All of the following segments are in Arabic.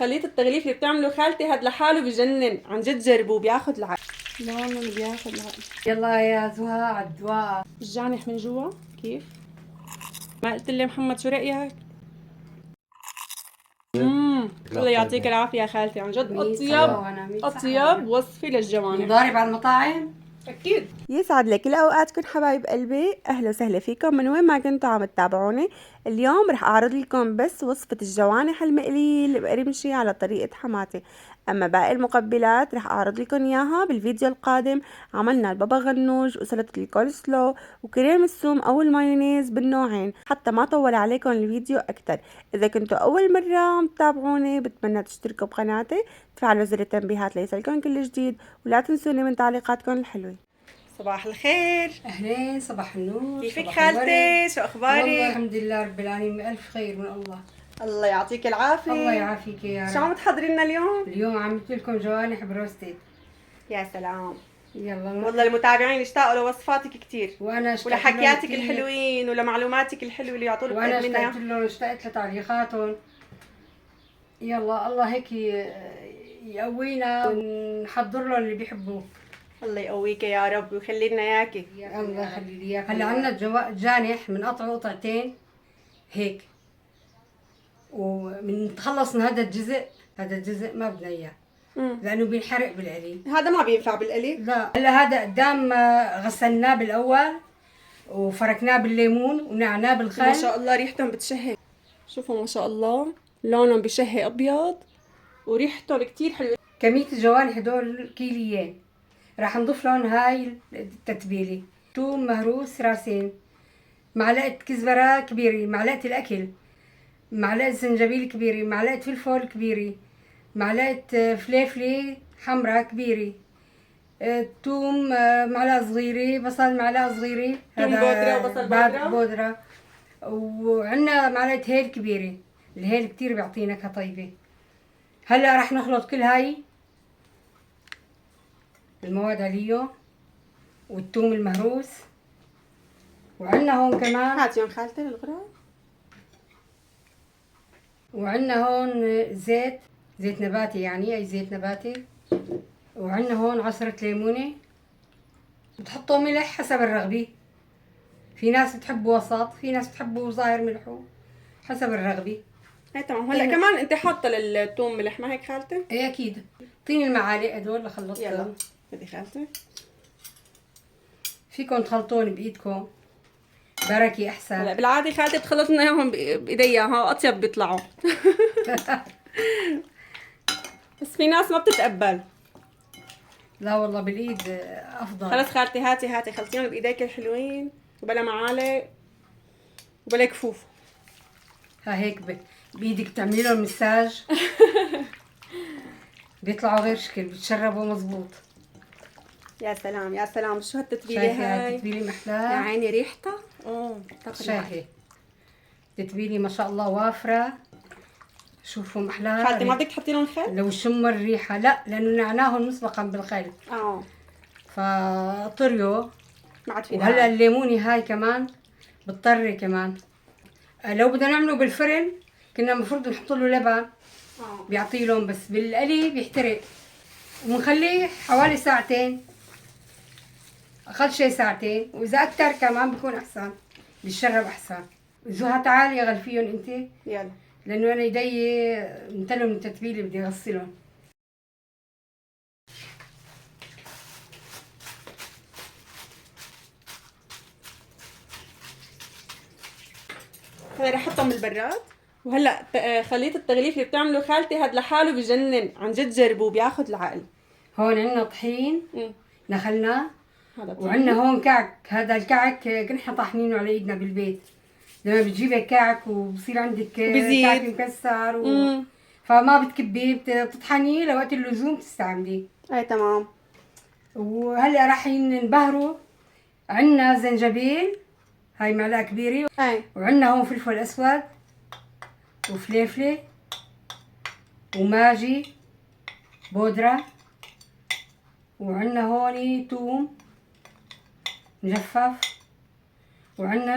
خليط التغليف اللي بتعمله خالتي هاد لحاله بجنن، عن جد جربوه بياخد العقل. لونه اللي بياخد العقل. يلا يا زهى عالدواء. بجانح من جوا كيف؟ ما قلت لي محمد شو رأيك؟ الله يعطيك العافية يا خالتي، عن جد أطيب وصفة للجوانح. نضارب على المطاعم أكيد. يسعد لي كل أوقاتكم حبايب قلبي، أهلا وسهلا فيكم من وين ما كنتوا عم تتابعوني. اليوم رح أعرض لكم بس وصفة الجوانح المقلية اللي بقرمشي على طريقة حماتي، أما باقي المقبلات رح أعرض لكم إياها بالفيديو القادم. عملنا البابا غنوج وسلطة الكول سلو وكريم الثوم أو المايونيز بالنوعين حتى ما طول عليكم الفيديو أكتر. إذا كنتوا أول مرة عم تتابعوني بتمنى تشتركوا بقناتي، تفعلوا زر التنبيهات ليصلكم كل جديد، ولا تنسوني من تعليقاتكم الحلوة. صباح الخير. اهلين، صباح النور. كيفك خالتي؟ شو اخبارك؟ والله الحمد لله رب العالمين، الف خير من الله. الله يعطيك العافيه. الله يعافيك يا رب. شو عم تحضري لنا اليوم؟ اليوم عملت لكم جوانح بروستد. يا سلام. يلا والله المتابعين اشتاقوا لوصفاتك كثير، وانا ولحكياتك الحلوين ولمعلوماتك الحلوه اللي يعطوا لك وانا منها. اشتقت لتعليقاتهم. يلا الله هيك يقوينا ونحضر لهم اللي بيحبوه. الله يقويك يا رب ويخلي لنا اياكي. الله يخلي لي اياك. هلا عندنا جانح بنقطعه قطعتين هيك، وبنتخلص من هذا الجزء ما بدنا اياه لانه بينحرق بالقلي. هذا ما بينفع بالقلي؟ لا. هلا هذا قدام غسلناه بالاول وفركناه بالليمون ونعناه بالخل. ما شاء الله ريحتهم بتشهي، شوفوا ما شاء الله لونهم بشهي ابيض وريحتهم كتير حلوه. كمية الجوانح هدول كيليين. راح نضيف لهم هاي التتبيله: ثوم مهروس راسين، معلقه كزبره كبيره، معلقه الاكل، معلقه زنجبيل كبيره، معلقه فلفل كبيره، معلقه فليفله حمراء كبيره، ثوم معلقه صغيره، بصل معلقه صغيره، ثوم بودره وبصل بودره، وعندنا معلقه هيل كبيره. الهيل كتير بيعطي نكهه طيبه. هلا راح نخلط كل هاي المواد عليه والثوم المهروس. وعندنا هون كمان هاتيهم خالتي للغراب. وعندنا هون زيت نباتي، يعني اي زيت نباتي. وعندنا هون عصرة ليمونة. بتحطوا ملح حسب الرغبة، في ناس بتحبوا وسط، في ناس بتحبوا ظاهر ملحه، حسب الرغبة. اي تمام. هلا كمان انت حاطه الثوم ملح ما هيك خالتي؟ ايه اكيد. اعطيني المعالق هدول لخلطهم. يلا بدي خالتي. فيكم تخلطون بايدكم، بركة احسن. هلا بالعاده خالتي بتخلط لنا اياهم بايديها، ها اطيب بيطلعوا. بس في ناس ما بتتقبل. لا والله بالايد افضل. خلص خالتي هاتي خلطيهم بايديك الحلوين، وبلا معالق وبلا كفوف. ها هيك بايدك بتعملي لهم مساج. بيطلعوا غير شكل، بتشربوا مزبوط. يا سلام يا سلام، شو هالتتبيله هاي؟ تتبيله محلاها يا عيني ريحتها. شايفه تتبيله ما شاء الله وافره. شوفوا محلاها. خالتي ما بدك تحطي لهم خل؟ لو شم الريحه. لا، لانه نعناهم مسبقا بالخل. فطريوا ما عاد في. وهلا الليمونه هاي كمان بتطري كمان. لو بدنا نعمله بالفرن كنا المفروض نحط له لبن بيعطيه لون، بس بالقلي بيحترق. وبنخليه حوالي ساعتين، اقل شيء ساعتين، واذا اكثر كمان بيكون احسن، بيشرب احسن. زهى تعالي غلفيهم انت. يلا. لانه انا ايدي امتلوا من التتبيله بدي اغسلهم. هلا رح احطهم بالبراد. وهلا خليط التغليف اللي بتعمله خالتي هاد لحاله بجنن، عن جد جربوه بياخد العقل. هون عندنا طحين نخلناه، هذا وعندنا هون كعك. هذا الكعك كنحن طاحنينه على ايدنا بالبيت. لما بتجيبي كعك وبصير عندك كعك مكسر فما بتكبيه، بتطحنيه لوقت اللزوم تستعمليه. اي تمام. وهلا راح نبهره. عندنا زنجبيل، هاي معلقه كبيره. وعندنا هون فلفل اسود وفليفله وماجي بودره. وعندنا هون ثوم مجفف. وعندنا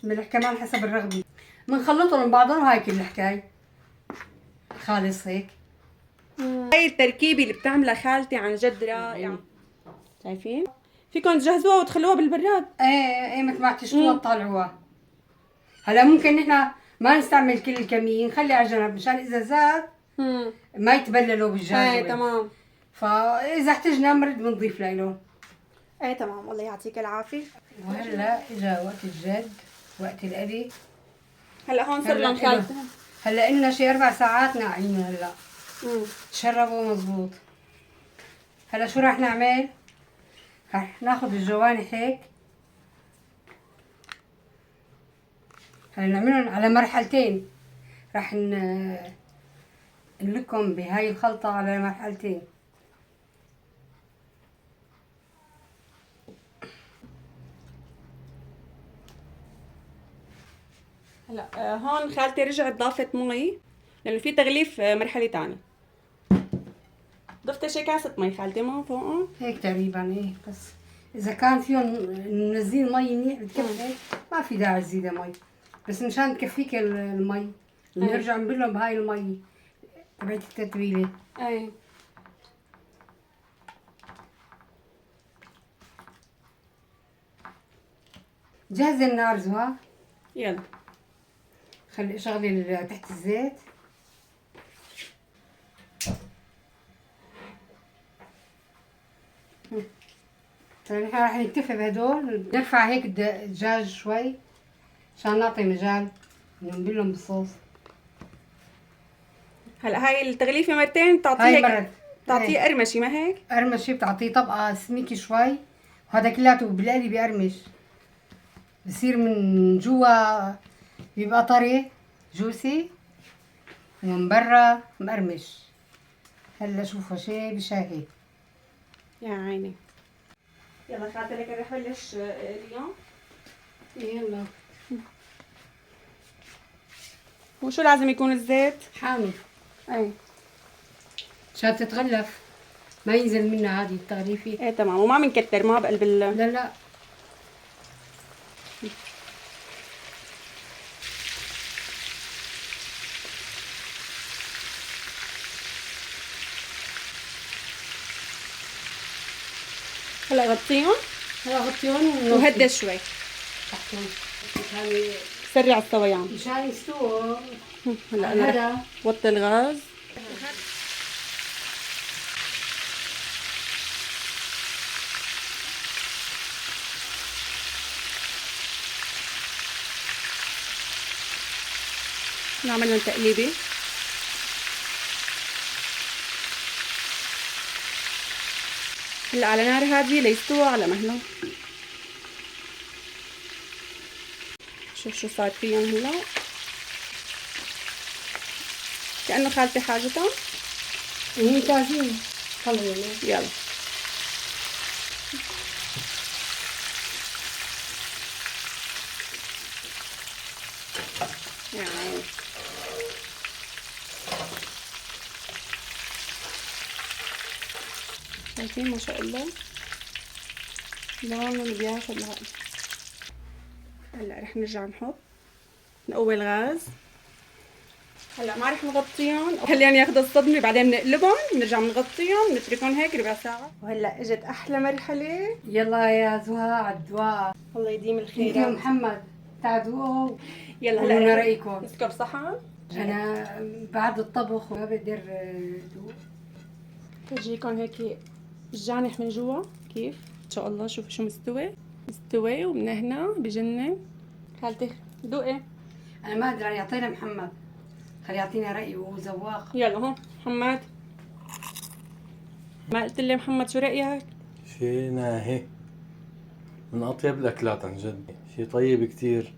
ملح كمان حسب الرغبه. بنخلطهم من بعضهم وهاي كل الحكايه. خالص هيك. هاي التركيبة اللي بتعملها خالتي عن جد رائعة. شايفين؟ فيكم تجهزوها وتخلوها بالبراد. ايه مثل ما تشتوها تطلعوها. هلا ممكن نحن ما نستعمل كل الكمية، نخلي على جنب مشان اذا زاد ما يتبللوا بالدجاج. ايه تمام. فاذا احتجنا نمرد بنضيف له. ايه تمام، الله يعطيك العافية. وهلا اجا وقت الجد، وقت الأبي. هلا هون صار لهم خالتي. هلا إلنا شي 4 ساعات ناقعين هلا. تشربوا مزبوط. هلا شو راح نعمل؟ راح ناخذ الجوانح هيك. هلا نعملهم على مرحلتين. راح نلكم بهاي الخلطة على مرحلتين. هلا هون خالتي رجعت ضافت مي لانه في تغليف مرحله ثانيه. ضفت شي كاسه مي خالتي ما فوقهم هيك تقريبا ايه، بس اذا كان فيهم منزلين مي منيح بتكفي، ما في داعي تزيد مي، بس مشان تكفيك المي بنرجع نبلهم بهاي المي تبعت التتبيله. اي جهزي النار زهى. يلا خلي شغلي تحت الزيت. نحن راح نكتفي بهدول، نرفع هيك الدجاج شوي عشان نعطي مجال انه نبلهم بالصوص. هلا هاي التغليفه مرتين بتعطيها بتعطيه قرمشي ما هيك؟ قرمشي بتعطيه طبقه سميكي شوي، وهذا كلياته بالقلي بيقرمش، بصير من جوا بيبقى طري جوسي ومن برا مقرمش. هلا شوفوا شي بشاهي. يا عيني. يلا خاطر لك رح بلش اليوم. يلا. وشو لازم يكون الزيت؟ حامي اي عشان تتغلف ما ينزل منها هذه التغليفة. ايه تمام، وما بنكتر ما بقلب لا لا. هلا غطيهم. هلا غطيهم وهدى شوي. سرع الصويان مشان يستووا. هلا انا رح وطي الغاز. نعمل لهم تقليبه. هلا على نار هادية ليستووا على مهلهم. شوف شو صار فيهم هلا، كأنه خالتي حاجتهم. ممتازين. يلا يا عيني. شايفين ما شاء الله لونه بياخد العقل. هلا رح نرجع نقوي الغاز. هلا ما رح نغطيهم، خليهم ياخذوا الصدمه بعدين بنقلبهم بنرجع بنغطيهم بنتركهم هيك ربع ساعه. وهلا اجت احلى مرحله. يلا يا زهى على الدواء. الله يديم الخير يا محمد تعالوا. يلا هلا هلا رايكم نسكب صحن. انا بعد الطبخ ما بقدر ادوق. تجيكم هيك الجانح من جوا كيف ان شاء الله. شوفوا شو مستوي ومنهنا بجنن. خالتي دوقي. انا ما ادري يعطينا محمد، خلي يعطينا رايه وهو ذواق. يلا هون محمد. ما قلت لي محمد شو رايك؟ شي ناهي، من أطيب الأكلات عن جد، شي طيب كتير.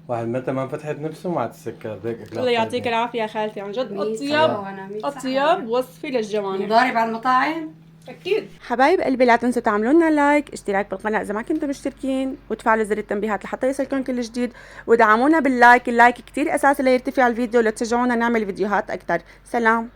واحد متى ما فتحت نفسه مع السكر بهيك أكلات. الله يعطيك طيبة. العافية يا خالتي عن جد. أطيب أطيب وصفة للجوانح. نضارب على المطاعم أكيد. حبايب قلبي لا تنسوا تعملوا لنا لايك، اشتراك بالقناة إذا ما كنتم مشتركين، وتفعلوا زر التنبيهات لحتى يصلكم كل جديد، ودعمونا باللايك. اللايك كتير أساسي ليرتفع الفيديو لتشجعونا نعمل فيديوهات أكتر. سلام.